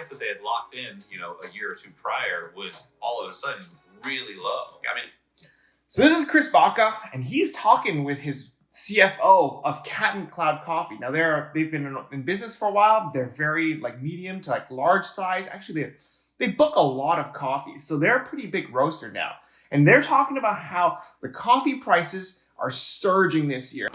price that they had locked in, a year or two prior was all of a sudden really low. I mean, so this is Chris Baca, and he's talking with his CFO of Cat and Cloud Coffee. Now they've been in business for a while. They're very medium to large size. Actually, they book a lot of coffee, so they're a pretty big roaster now. And they're talking about how the coffee prices are surging this year.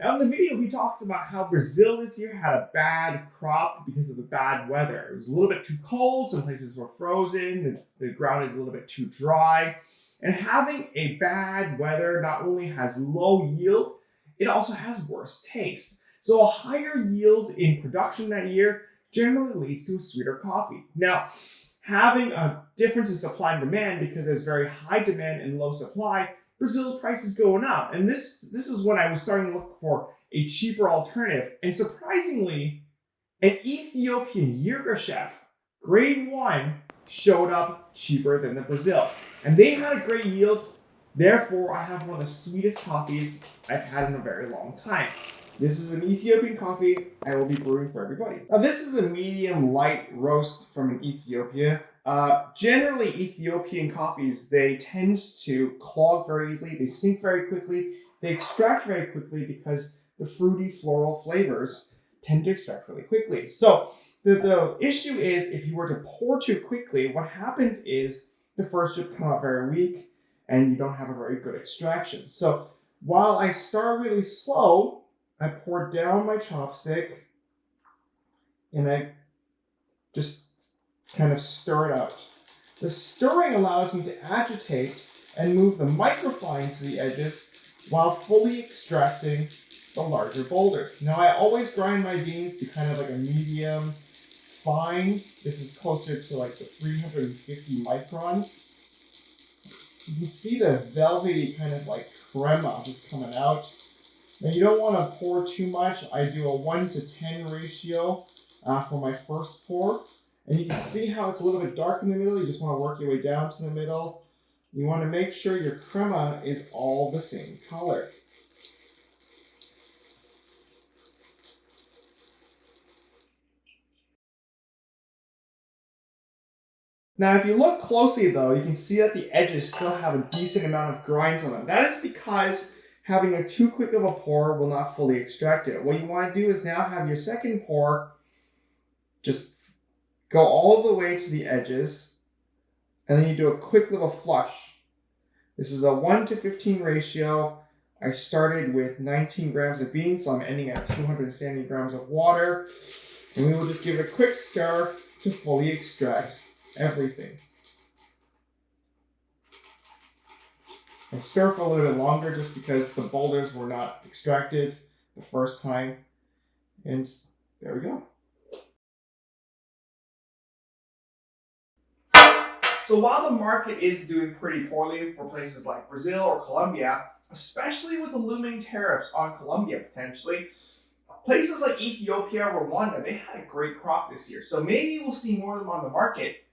Now in the video, he talks about how Brazil this year had a bad crop because of the bad weather. It was a little bit too cold, some places were frozen, the ground is a little bit too dry. And having a bad weather not only has low yield, it also has worse taste. So a higher yield in production that year generally leads to a sweeter coffee. Now, having a difference in supply and demand because there's very high demand and low supply, Brazil's price is going up. And this is when I was starting to look for a cheaper alternative. And surprisingly, an Ethiopian Yirgacheffe grade 1 showed up cheaper than the Brazil. And they had a great yield. Therefore, I have one of the sweetest coffees I've had in a very long time. This is an Ethiopian coffee I will be brewing for everybody. Now, this is a medium light roast from Ethiopia. Generally, Ethiopian coffees, they tend to clog very easily. They sink very quickly. They extract very quickly because the fruity floral flavors tend to extract really quickly. So the issue is if you were to pour too quickly, what happens is the first drip come out very weak and you don't have a very good extraction. So while I start really slow, I pour down my chopstick and I just kind of stir it out. The stirring allows me to agitate and move the microfines to the edges while fully extracting the larger boulders. Now I always grind my beans to kind of a medium fine. This is closer to the 350 microns. You can see the velvety kind of crema just coming out. Now you don't want to pour too much. I do a 1:10 ratio for my first pour. And you can see how it's a little bit dark in the middle. You just want to work your way down to the middle. You want to make sure your crema is all the same color. Now, if you look closely though, you can see that the edges still have a decent amount of grinds on them. That is because having a too quick of a pour will not fully extract it. What you want to do is now have your second pour just go all the way to the edges, and then you do a quick little flush. This is a 1:15 ratio. I started with 19 grams of beans, so I'm ending at 270 grams of water. And we will just give it a quick stir to fully extract everything. I stir for a little bit longer just because the boulders were not extracted the first time. And there we go. So while the market is doing pretty poorly for places like Brazil or Colombia, especially with the looming tariffs on Colombia potentially, places like Ethiopia, Rwanda, they had a great crop this year. So maybe we'll see more of them on the market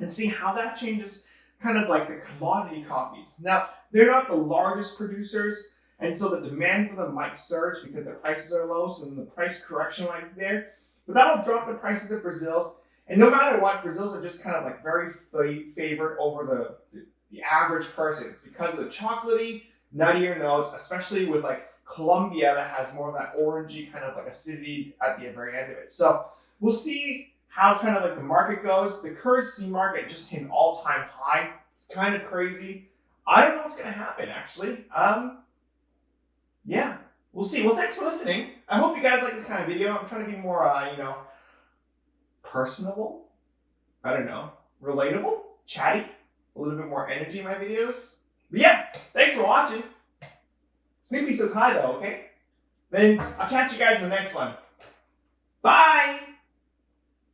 and see how that changes kind of the commodity coffees. Now, they're not the largest producers, and so the demand for them might surge because their prices are low, so then the price correction might be there. But that'll drop the prices of Brazil's. And no matter what, Brazil's are just kind of very favored over the average person. It's because of the chocolatey, nuttier notes, especially with Colombia that has more of that orangey kind of acidity at the very end of it. So we'll see how kind of the market goes. The current C market just hit an all-time high. It's kind of crazy. I don't know what's going to happen actually. Yeah, we'll see. Well, thanks for listening. I hope you guys like this kind of video. I'm trying to be more, personable, I don't know, relatable, chatty, a little bit more energy in my videos. But yeah, thanks for watching. Snoopy says hi though, okay? Then I'll catch you guys in the next one. Bye!